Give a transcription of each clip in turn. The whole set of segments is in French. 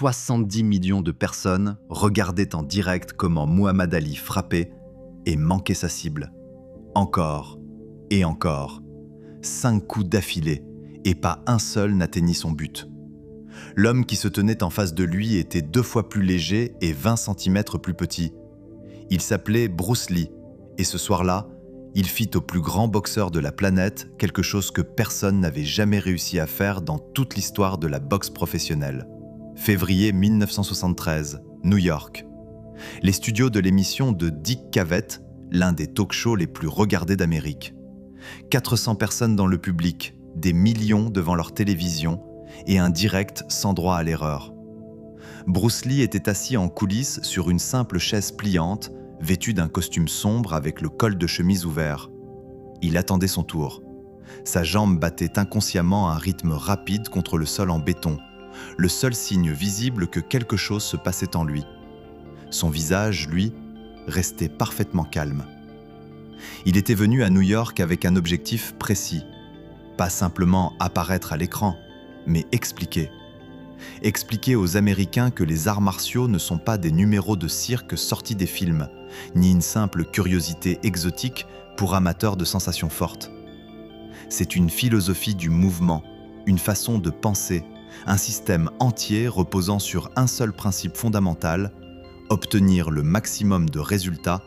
70 millions de personnes regardaient en direct comment Muhammad Ali frappait et manquait sa cible. Encore et encore. 5 coups d'affilée et pas un seul n'atteignit son but. L'homme qui se tenait en face de lui était 2 fois plus léger et 20 cm plus petit. Il s'appelait Bruce Lee et ce soir-là, il fit au plus grand boxeur de la planète quelque chose que personne n'avait jamais réussi à faire dans toute l'histoire de la boxe professionnelle. Février 1973, New York. Les studios de l'émission de Dick Cavett, l'un des talk-shows les plus regardés d'Amérique. 400 personnes dans le public, des millions devant leur télévision et un direct sans droit à l'erreur. Bruce Lee était assis en coulisses sur une simple chaise pliante, vêtu d'un costume sombre avec le col de chemise ouvert. Il attendait son tour. Sa jambe battait inconsciemment à un rythme rapide contre le sol en béton, le seul signe visible que quelque chose se passait en lui. Son visage, lui, restait parfaitement calme. Il était venu à New York avec un objectif précis. Pas simplement apparaître à l'écran, mais expliquer. Expliquer aux Américains que les arts martiaux ne sont pas des numéros de cirque sortis des films, ni une simple curiosité exotique pour amateurs de sensations fortes. C'est une philosophie du mouvement, une façon de penser, un système entier reposant sur un seul principe fondamental, obtenir le maximum de résultats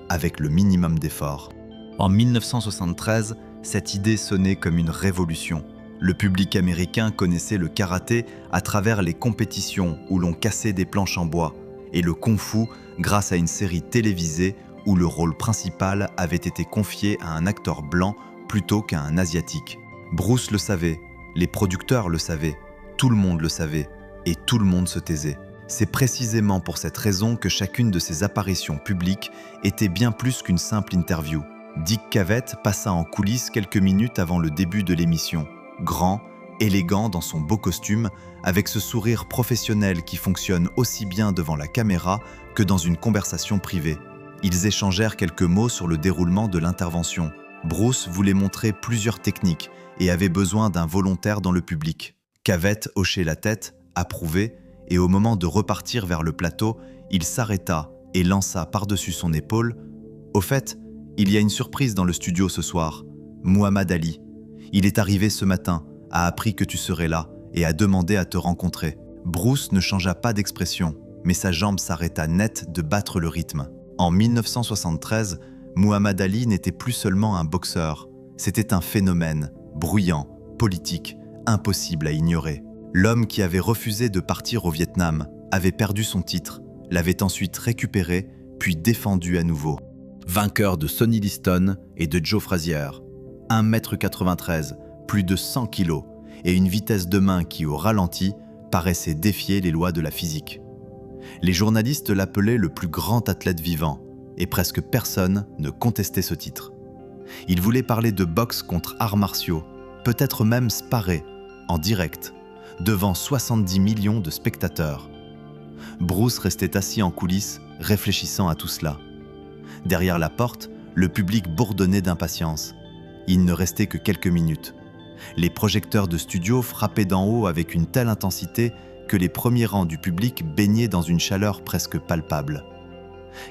avec le minimum d'efforts. En 1973, cette idée sonnait comme une révolution. Le public américain connaissait le karaté à travers les compétitions où l'on cassait des planches en bois et le kung-fu grâce à une série télévisée où le rôle principal avait été confié à un acteur blanc plutôt qu'à un asiatique. Bruce le savait, les producteurs le savaient, tout le monde le savait et tout le monde se taisait. C'est précisément pour cette raison que chacune de ces apparitions publiques était bien plus qu'une simple interview. Dick Cavett passa en coulisses quelques minutes avant le début de l'émission. Grand, élégant dans son beau costume, avec ce sourire professionnel qui fonctionne aussi bien devant la caméra que dans une conversation privée. Ils échangèrent quelques mots sur le déroulement de l'intervention. Bruce voulait montrer plusieurs techniques et avait besoin d'un volontaire dans le public. Cavett hochait la tête, approuvé, et au moment de repartir vers le plateau, il s'arrêta et lança par-dessus son épaule « Au fait, il y a une surprise dans le studio ce soir. Muhammad Ali. Il est arrivé ce matin, a appris que tu serais là et a demandé à te rencontrer. » Bruce ne changea pas d'expression, mais sa jambe s'arrêta net de battre le rythme. En 1973, Muhammad Ali n'était plus seulement un boxeur, c'était un phénomène, bruyant, politique, impossible à ignorer. L'homme qui avait refusé de partir au Vietnam avait perdu son titre, l'avait ensuite récupéré, puis défendu à nouveau. Vainqueur de Sonny Liston et de Joe Frazier. 1,93 m, plus de 100 kg, et une vitesse de main qui, au ralenti, paraissait défier les lois de la physique. Les journalistes l'appelaient le plus grand athlète vivant, et presque personne ne contestait ce titre. Il voulait parler de boxe contre arts martiaux, peut-être même sparrer, en direct, devant 70 millions de spectateurs. Bruce restait assis en coulisses, réfléchissant à tout cela. Derrière la porte, le public bourdonnait d'impatience. Il ne restait que quelques minutes. Les projecteurs de studio frappaient d'en haut avec une telle intensité que les premiers rangs du public baignaient dans une chaleur presque palpable.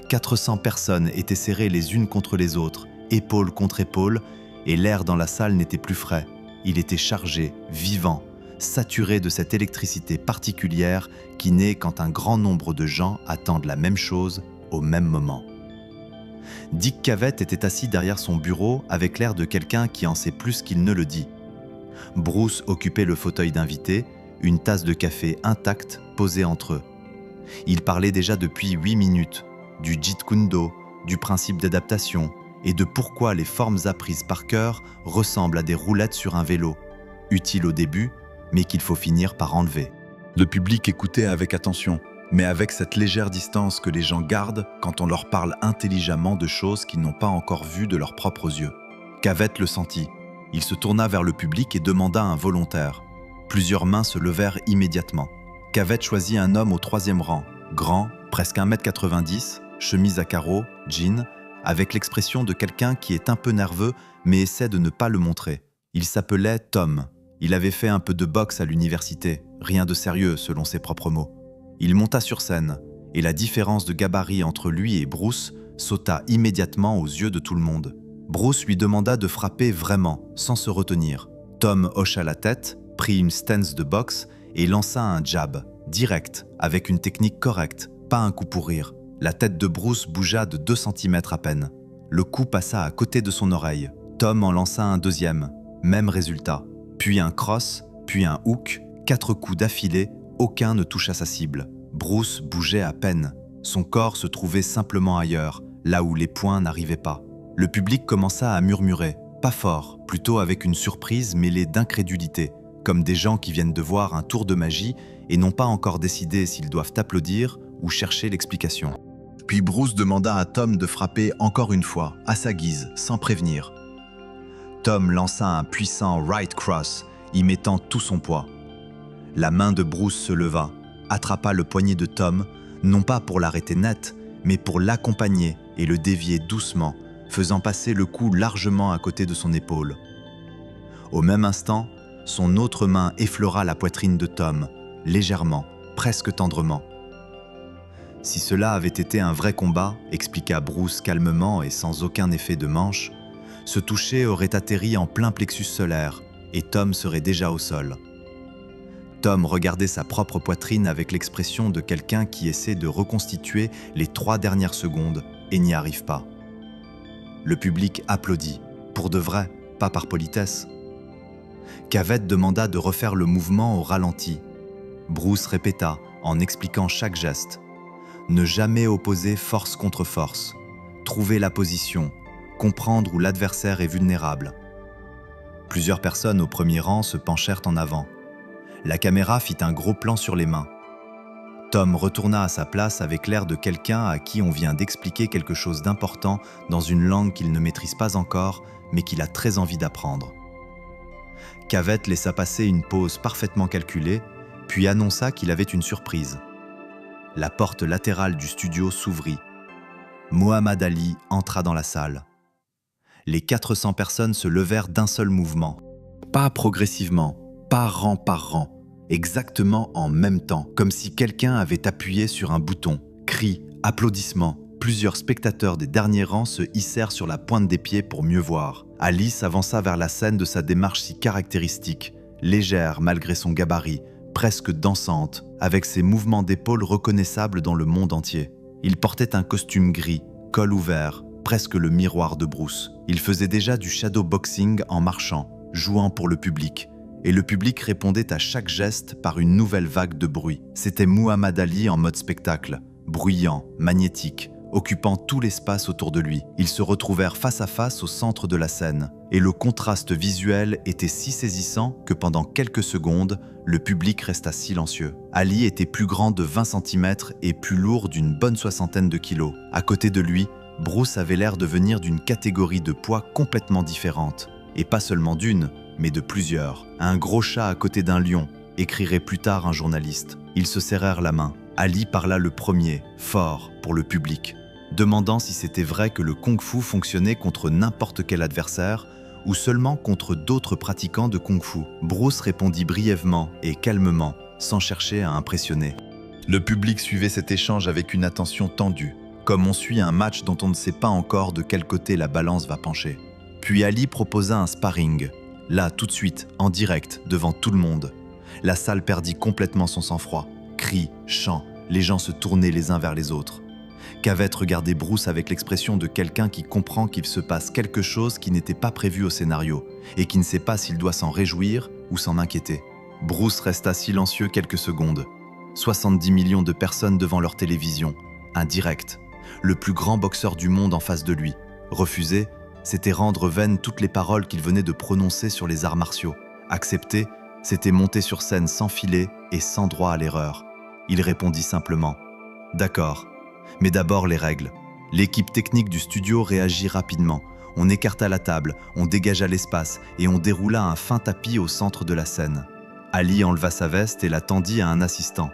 400 personnes étaient serrées les unes contre les autres, épaule contre épaule, et l'air dans la salle n'était plus frais. Il était chargé, vivant, saturé de cette électricité particulière qui naît quand un grand nombre de gens attendent la même chose au même moment. Dick Cavett était assis derrière son bureau avec l'air de quelqu'un qui en sait plus qu'il ne le dit. Bruce occupait le fauteuil d'invité, une tasse de café intacte posée entre eux. Il parlait déjà depuis 8 minutes, du Jeet Kune Do, du principe d'adaptation et de pourquoi les formes apprises par cœur ressemblent à des roulettes sur un vélo, utiles au début, mais qu'il faut finir par enlever. Le public écoutait avec attention, mais avec cette légère distance que les gens gardent quand on leur parle intelligemment de choses qu'ils n'ont pas encore vues de leurs propres yeux. Cavett le sentit. Il se tourna vers le public et demanda un volontaire. Plusieurs mains se levèrent immédiatement. Cavett choisit un homme au 3e rang, grand, presque 1,90 m, chemise à carreaux, jean, avec l'expression de quelqu'un qui est un peu nerveux mais essaie de ne pas le montrer. Il s'appelait Tom. Il avait fait un peu de boxe à l'université, rien de sérieux selon ses propres mots. Il monta sur scène, et la différence de gabarit entre lui et Bruce sauta immédiatement aux yeux de tout le monde. Bruce lui demanda de frapper vraiment, sans se retenir. Tom hocha la tête, prit une stance de boxe et lança un jab, direct, avec une technique correcte, pas un coup pour rire. La tête de Bruce bougea de 2 cm à peine. Le coup passa à côté de son oreille. Tom en lança un deuxième, même résultat. Puis un cross, puis un hook, 4 coups d'affilée, aucun ne toucha sa cible. Bruce bougeait à peine. Son corps se trouvait simplement ailleurs, là où les poings n'arrivaient pas. Le public commença à murmurer, pas fort, plutôt avec une surprise mêlée d'incrédulité, comme des gens qui viennent de voir un tour de magie et n'ont pas encore décidé s'ils doivent applaudir ou chercher l'explication. Puis Bruce demanda à Tom de frapper encore une fois, à sa guise, sans prévenir. Tom lança un puissant right cross, y mettant tout son poids. La main de Bruce se leva, attrapa le poignet de Tom, non pas pour l'arrêter net, mais pour l'accompagner et le dévier doucement, faisant passer le coup largement à côté de son épaule. Au même instant, son autre main effleura la poitrine de Tom, légèrement, presque tendrement. Si cela avait été un vrai combat, expliqua Bruce calmement et sans aucun effet de manche, ce toucher aurait atterri en plein plexus solaire et Tom serait déjà au sol. Tom regardait sa propre poitrine avec l'expression de quelqu'un qui essaie de reconstituer les 3 dernières secondes et n'y arrive pas. Le public applaudit, pour de vrai, pas par politesse. Cavett demanda de refaire le mouvement au ralenti. Bruce répéta, en expliquant chaque geste. Ne jamais opposer force contre force. Trouver la position. Comprendre où l'adversaire est vulnérable. Plusieurs personnes au premier rang se penchèrent en avant. La caméra fit un gros plan sur les mains. Tom retourna à sa place avec l'air de quelqu'un à qui on vient d'expliquer quelque chose d'important dans une langue qu'il ne maîtrise pas encore, mais qu'il a très envie d'apprendre. Cavett laissa passer une pause parfaitement calculée, puis annonça qu'il avait une surprise. La porte latérale du studio s'ouvrit. Muhammad Ali entra dans la salle. Les 400 personnes se levèrent d'un seul mouvement. Pas progressivement, pas rang par rang, exactement en même temps, comme si quelqu'un avait appuyé sur un bouton. Cris, applaudissements, plusieurs spectateurs des derniers rangs se hissèrent sur la pointe des pieds pour mieux voir. Ali s'avança vers la scène de sa démarche si caractéristique, légère malgré son gabarit, presque dansante, avec ses mouvements d'épaules reconnaissables dans le monde entier. Il portait un costume gris, col ouvert, presque le miroir de Bruce. Il faisait déjà du shadowboxing en marchant, jouant pour le public. Et le public répondait à chaque geste par une nouvelle vague de bruit. C'était Muhammad Ali en mode spectacle, bruyant, magnétique, occupant tout l'espace autour de lui. Ils se retrouvèrent face à face au centre de la scène, et le contraste visuel était si saisissant que pendant quelques secondes, le public resta silencieux. Ali était plus grand de 20 cm et plus lourd d'une bonne 60aine de kilos. À côté de lui, Bruce avait l'air de venir d'une catégorie de poids complètement différente. Et pas seulement d'une, mais de plusieurs. Un gros chat à côté d'un lion, écrirait plus tard un journaliste. Ils se serrèrent la main. Ali parla le premier, fort, pour le public, demandant si c'était vrai que le kung-fu fonctionnait contre n'importe quel adversaire ou seulement contre d'autres pratiquants de kung-fu. Bruce répondit brièvement et calmement, sans chercher à impressionner. Le public suivait cet échange avec une attention tendue, comme on suit un match dont on ne sait pas encore de quel côté la balance va pencher. Puis Ali proposa un sparring, là tout de suite, en direct, devant tout le monde. La salle perdit complètement son sang-froid. Cris, chants, les gens se tournaient les uns vers les autres. Cavett regardait Bruce avec l'expression de quelqu'un qui comprend qu'il se passe quelque chose qui n'était pas prévu au scénario et qui ne sait pas s'il doit s'en réjouir ou s'en inquiéter. Bruce resta silencieux quelques secondes. 70 millions de personnes devant leur télévision. Un direct. Le plus grand boxeur du monde en face de lui. Refuser, c'était rendre vaines toutes les paroles qu'il venait de prononcer sur les arts martiaux. Accepter, c'était monter sur scène sans filet et sans droit à l'erreur. Il répondit simplement « D'accord, mais d'abord les règles ». L'équipe technique du studio réagit rapidement. On écarta la table, on dégagea l'espace et on déroula un fin tapis au centre de la scène. Ali enleva sa veste et la tendit à un assistant.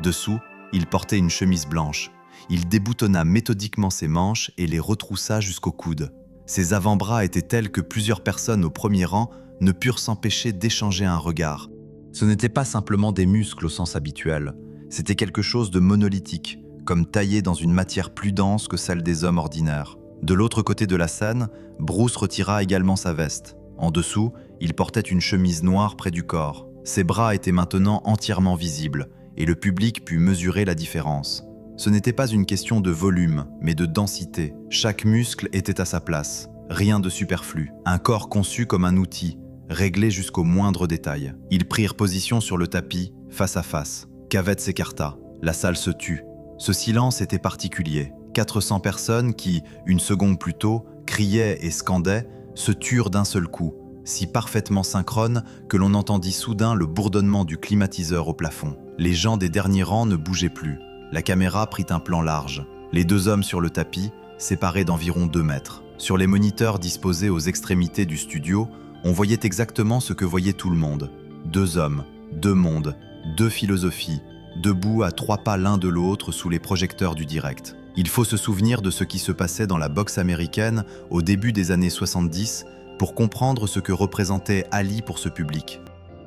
Dessous, il portait une chemise blanche. Il déboutonna méthodiquement ses manches et les retroussa jusqu'au coude. Ses avant-bras étaient tels que plusieurs personnes au premier rang ne purent s'empêcher d'échanger un regard. Ce n'étaient pas simplement des muscles au sens habituel, C'était quelque chose de monolithique, comme taillé dans une matière plus dense que celle des hommes ordinaires. De l'autre côté de la scène, Bruce retira également sa veste. En dessous, il portait une chemise noire près du corps. Ses bras étaient maintenant entièrement visibles, et le public put mesurer la différence. Ce n'était pas une question de volume, mais de densité. Chaque muscle était à sa place. Rien de superflu. Un corps conçu comme un outil, réglé jusqu'au moindre détail. Ils prirent position sur le tapis, face à face. Cavett s'écarta. La salle se tut. Ce silence était particulier. 400 personnes qui, une seconde plus tôt, criaient et scandaient, se turent d'un seul coup, si parfaitement synchrone que l'on entendit soudain le bourdonnement du climatiseur au plafond. Les gens des derniers rangs ne bougeaient plus. La caméra prit un plan large. Les deux hommes sur le tapis, séparés d'environ 2 mètres. Sur les moniteurs disposés aux extrémités du studio, on voyait exactement ce que voyait tout le monde. 2 hommes, 2 mondes, 2 philosophies, debout à 3 pas l'un de l'autre sous les projecteurs du direct. Il faut se souvenir de ce qui se passait dans la boxe américaine au début des années 70 pour comprendre ce que représentait Ali pour ce public.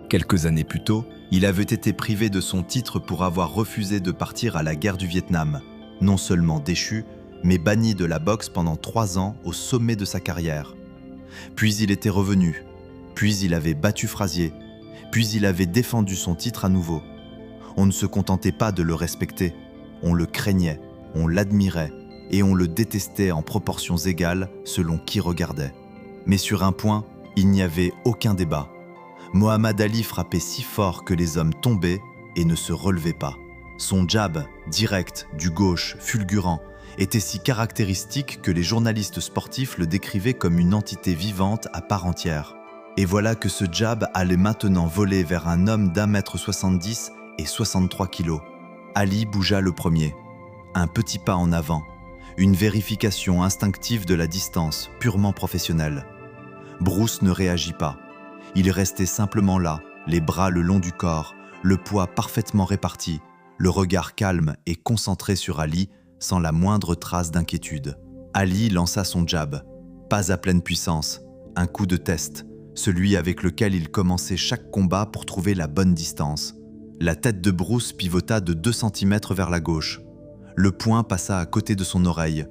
Quelques années plus tôt, il avait été privé de son titre pour avoir refusé de partir à la guerre du Vietnam, non seulement déchu, mais banni de la boxe pendant 3 ans au sommet de sa carrière. Puis il était revenu, puis il avait battu Frazier, puis il avait défendu son titre à nouveau. On ne se contentait pas de le respecter, on le craignait, on l'admirait et on le détestait en proportions égales selon qui regardait. Mais sur un point, il n'y avait aucun débat. Mohamed Ali frappait si fort que les hommes tombaient et ne se relevaient pas. Son jab, direct, du gauche, fulgurant, était si caractéristique que les journalistes sportifs le décrivaient comme une entité vivante à part entière. Et voilà que ce jab allait maintenant voler vers un homme d'1m70 et 63 kg. Ali bougea le premier. Un petit pas en avant, une vérification instinctive de la distance, purement professionnelle. Bruce ne réagit pas. Il restait simplement là, les bras le long du corps, le poids parfaitement réparti, le regard calme et concentré sur Ali, sans la moindre trace d'inquiétude. Ali lança son jab, pas à pleine puissance, un coup de test, celui avec lequel il commençait chaque combat pour trouver la bonne distance. La tête de Bruce pivota de 2 cm vers la gauche. Le poing passa à côté de son oreille.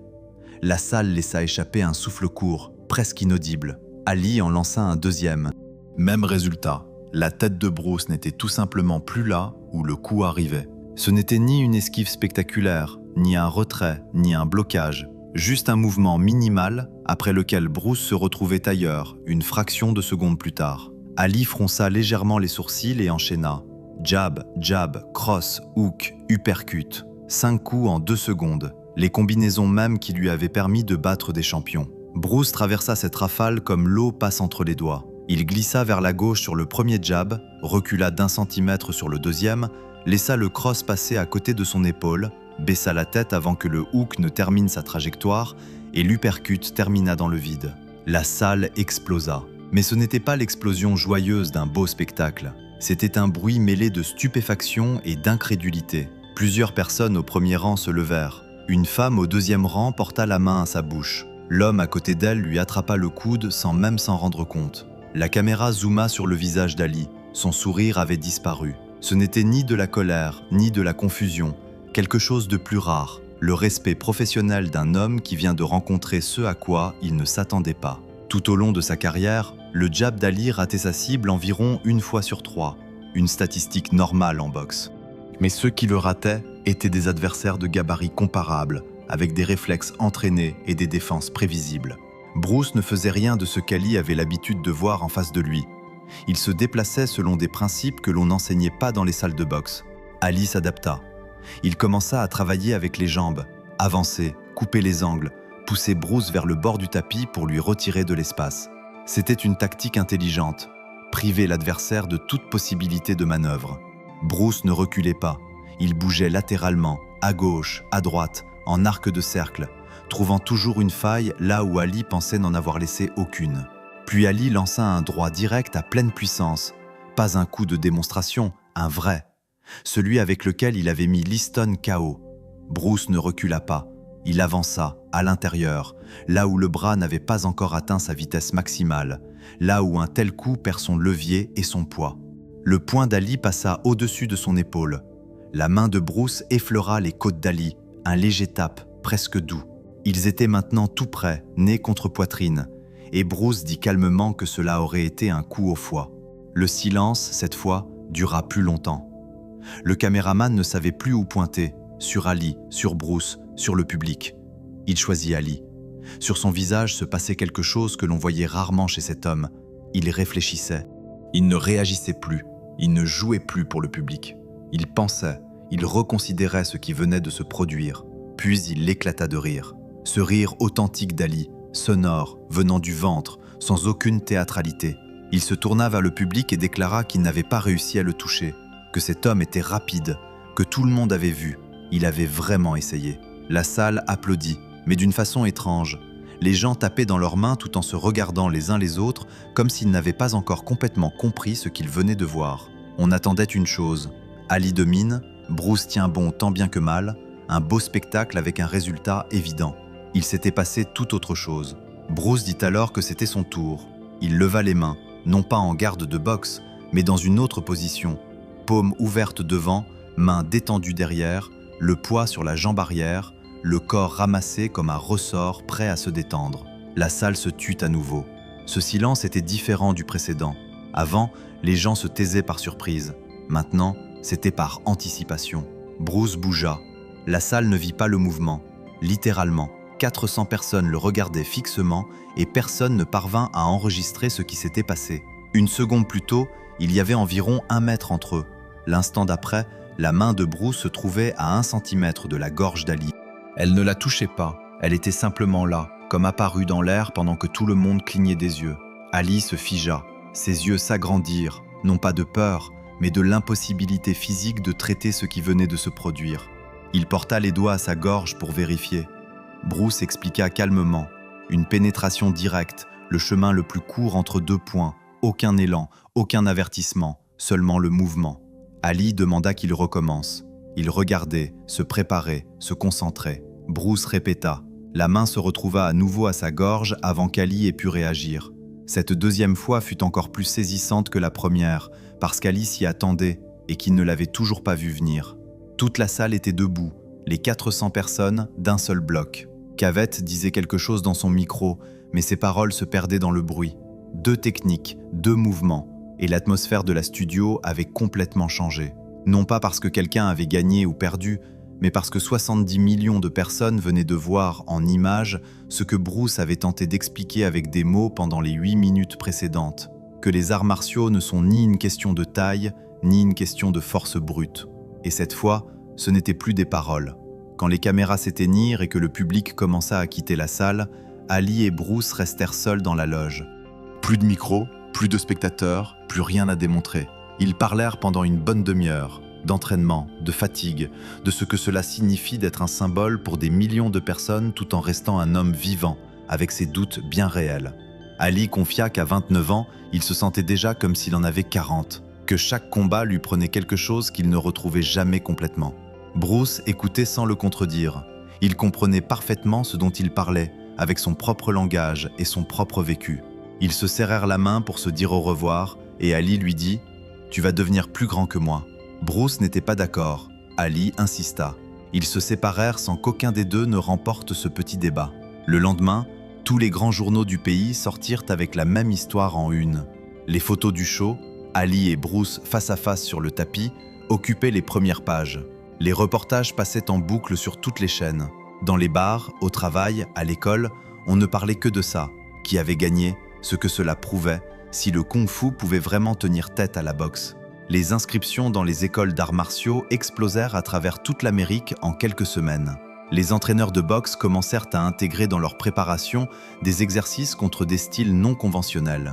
La salle laissa échapper un souffle court, presque inaudible. Ali en lança un deuxième. Même résultat, la tête de Bruce n'était tout simplement plus là où le coup arrivait. Ce n'était ni une esquive spectaculaire, ni un retrait, ni un blocage, juste un mouvement minimal après lequel Bruce se retrouvait ailleurs, une fraction de seconde plus tard. Ali fronça légèrement les sourcils et enchaîna. Jab, jab, cross, hook, uppercut. 5 coups en 2 secondes, les combinaisons mêmes qui lui avaient permis de battre des champions. Bruce traversa cette rafale comme l'eau passe entre les doigts. Il glissa vers la gauche sur le premier jab, recula d'1 centimètre sur le deuxième, laissa le cross passer à côté de son épaule, baissa la tête avant que le hook ne termine sa trajectoire et l'uppercut termina dans le vide. La salle explosa. Mais ce n'était pas l'explosion joyeuse d'un beau spectacle. C'était un bruit mêlé de stupéfaction et d'incrédulité. Plusieurs personnes au premier rang se levèrent. Une femme au deuxième rang porta la main à sa bouche. L'homme à côté d'elle lui attrapa le coude sans même s'en rendre compte. La caméra zooma sur le visage d'Ali. Son sourire avait disparu. Ce n'était ni de la colère, ni de la confusion. Quelque chose de plus rare. Le respect professionnel d'un homme qui vient de rencontrer ce à quoi il ne s'attendait pas. Tout au long de sa carrière, le jab d'Ali ratait sa cible environ 1 fois sur 3. Une statistique normale en boxe. Mais ceux qui le rataient étaient des adversaires de gabarit comparables, avec des réflexes entraînés et des défenses prévisibles. Bruce ne faisait rien de ce qu'Ali avait l'habitude de voir en face de lui. Il se déplaçait selon des principes que l'on n'enseignait pas dans les salles de boxe. Ali s'adapta. Il commença à travailler avec les jambes, avancer, couper les angles, pousser Bruce vers le bord du tapis pour lui retirer de l'espace. C'était une tactique intelligente, priver l'adversaire de toute possibilité de manœuvre. Bruce ne reculait pas, il bougeait latéralement, à gauche, à droite, en arc de cercle, trouvant toujours une faille là où Ali pensait n'en avoir laissé aucune. Puis Ali lança un droit direct à pleine puissance, pas un coup de démonstration, un vrai, celui avec lequel il avait mis Liston KO. Bruce ne recula pas, il avança, à l'intérieur, là où le bras n'avait pas encore atteint sa vitesse maximale, là où un tel coup perd son levier et son poids. Le poing d'Ali passa au-dessus de son épaule. La main de Bruce effleura les côtes d'Ali, un léger tape, presque doux. Ils étaient maintenant tout près, nez contre poitrine, et Bruce dit calmement que cela aurait été un coup au foie. Le silence, cette fois, dura plus longtemps. Le caméraman ne savait plus où pointer, sur Ali, sur Bruce, sur le public. Il choisit Ali. Sur son visage se passait quelque chose que l'on voyait rarement chez cet homme. Il réfléchissait. Il ne réagissait plus, il ne jouait plus pour le public. Il pensait, il reconsidérait ce qui venait de se produire. Puis il éclata de rire. Ce rire authentique d'Ali, sonore, venant du ventre, sans aucune théâtralité. Il se tourna vers le public et déclara qu'il n'avait pas réussi à le toucher, que cet homme était rapide, que tout le monde avait vu. Il avait vraiment essayé. La salle applaudit, mais d'une façon étrange. Les gens tapaient dans leurs mains tout en se regardant les uns les autres, comme s'ils n'avaient pas encore complètement compris ce qu'ils venaient de voir. On attendait une chose. Ali domine, Bruce tient bon tant bien que mal, un beau spectacle avec un résultat évident. Il s'était passé tout autre chose. Bruce dit alors que c'était son tour. Il leva les mains, non pas en garde de boxe, mais dans une autre position. Paume ouverte devant, mains détendues derrière, le poids sur la jambe arrière, le corps ramassé comme un ressort prêt à se détendre. La salle se tut à nouveau. Ce silence était différent du précédent. Avant, les gens se taisaient par surprise. Maintenant, c'était par anticipation. Bruce bougea. La salle ne vit pas le mouvement. Littéralement, 400 personnes le regardaient fixement et personne ne parvint à enregistrer ce qui s'était passé. Une seconde plus tôt, il y avait environ 1 mètre entre eux. L'instant d'après, la main de Bruce se trouvait à 1 centimètre de la gorge d'Ali. Elle ne la touchait pas, elle était simplement là, comme apparue dans l'air pendant que tout le monde clignait des yeux. Ali se figea, ses yeux s'agrandirent, non pas de peur, mais de l'impossibilité physique de traiter ce qui venait de se produire. Il porta les doigts à sa gorge pour vérifier. Bruce expliqua calmement. Une pénétration directe, le chemin le plus court entre 2 points, aucun élan, aucun avertissement, seulement le mouvement. Ali demanda qu'il recommence. Il regardait, se préparait, se concentrait. Bruce répéta. La main se retrouva à nouveau à sa gorge avant qu'Ali ait pu réagir. Cette deuxième fois fut encore plus saisissante que la première, parce qu'Ali s'y attendait et qu'il ne l'avait toujours pas vu venir. Toute la salle était debout, les 400 personnes d'un seul bloc. Cavett disait quelque chose dans son micro, mais ses paroles se perdaient dans le bruit. 2 techniques, 2 mouvements, et l'atmosphère de la studio avait complètement changé. Non pas parce que quelqu'un avait gagné ou perdu, mais parce que 70 millions de personnes venaient de voir en images ce que Bruce avait tenté d'expliquer avec des mots pendant les 8 minutes précédentes, que les arts martiaux ne sont ni une question de taille, ni une question de force brute. Et cette fois, ce n'était plus des paroles. Quand les caméras s'éteignirent et que le public commença à quitter la salle, Ali et Bruce restèrent seuls dans la loge. Plus de micro, plus de spectateurs, plus rien à démontrer. Ils parlèrent pendant une bonne demi-heure, d'entraînement, de fatigue, de ce que cela signifie d'être un symbole pour des millions de personnes tout en restant un homme vivant, avec ses doutes bien réels. Ali confia qu'à 29 ans, il se sentait déjà comme s'il en avait 40, que chaque combat lui prenait quelque chose qu'il ne retrouvait jamais complètement. Bruce écoutait sans le contredire. Il comprenait parfaitement ce dont il parlait, avec son propre langage et son propre vécu. Ils se serrèrent la main pour se dire au revoir, et Ali lui dit « Tu vas devenir plus grand que moi ». Bruce n'était pas d'accord. Ali insista. Ils se séparèrent sans qu'aucun des deux ne remporte ce petit débat. Le lendemain, tous les grands journaux du pays sortirent avec la même histoire en une. Les photos du show, Ali et Bruce face à face sur le tapis, occupaient les premières pages. Les reportages passaient en boucle sur toutes les chaînes. Dans les bars, au travail, à l'école, on ne parlait que de ça. Qui avait gagné, ce que cela prouvait, si le kung-fu pouvait vraiment tenir tête à la boxe. Les inscriptions dans les écoles d'arts martiaux explosèrent à travers toute l'Amérique en quelques semaines. Les entraîneurs de boxe commencèrent à intégrer dans leur préparation des exercices contre des styles non conventionnels.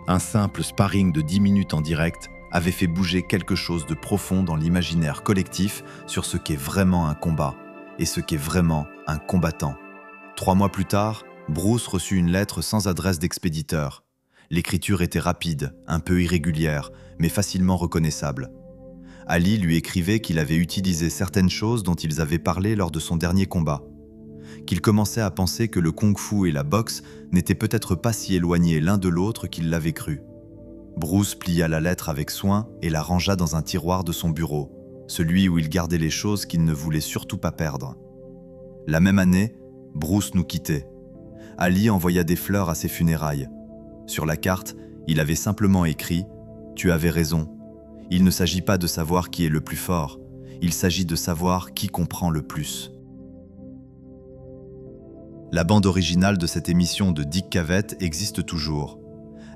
Un simple sparring de 10 minutes en direct avait fait bouger quelque chose de profond dans l'imaginaire collectif sur ce qu'est vraiment un combat et ce qu'est vraiment un combattant. 3 mois plus tard, Bruce reçut une lettre sans adresse d'expéditeur. L'écriture était rapide, un peu irrégulière, mais facilement reconnaissable. Ali lui écrivait qu'il avait utilisé certaines choses dont ils avaient parlé lors de son dernier combat, qu'il commençait à penser que le kung-fu et la boxe n'étaient peut-être pas si éloignés l'un de l'autre qu'il l'avait cru. Bruce plia la lettre avec soin et la rangea dans un tiroir de son bureau. celui où il gardait les choses qu'il ne voulait surtout pas perdre. La même année, Bruce nous quittait. Ali envoya des fleurs à ses funérailles. Sur la carte, il avait simplement écrit « Tu avais raison. Il ne s'agit pas de savoir qui est le plus fort, il s'agit de savoir qui comprend le plus. » La bande originale de cette émission de Dick Cavett existe toujours.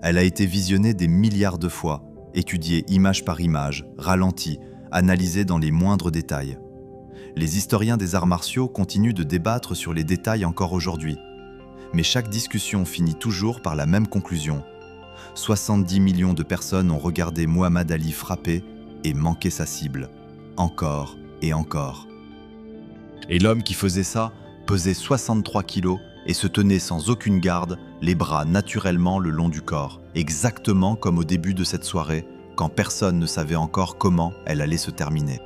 Elle a été visionnée des milliards de fois, étudiée image par image, ralentie, analysée dans les moindres détails. Les historiens des arts martiaux continuent de débattre sur les détails encore aujourd'hui. Mais chaque discussion finit toujours par la même conclusion. 70 millions de personnes ont regardé Muhammad Ali frapper et manquer sa cible. Encore et encore. Et l'homme qui faisait ça pesait 63 kilos et se tenait sans aucune garde, les bras naturellement le long du corps, exactement comme au début de cette soirée, quand personne ne savait encore comment elle allait se terminer.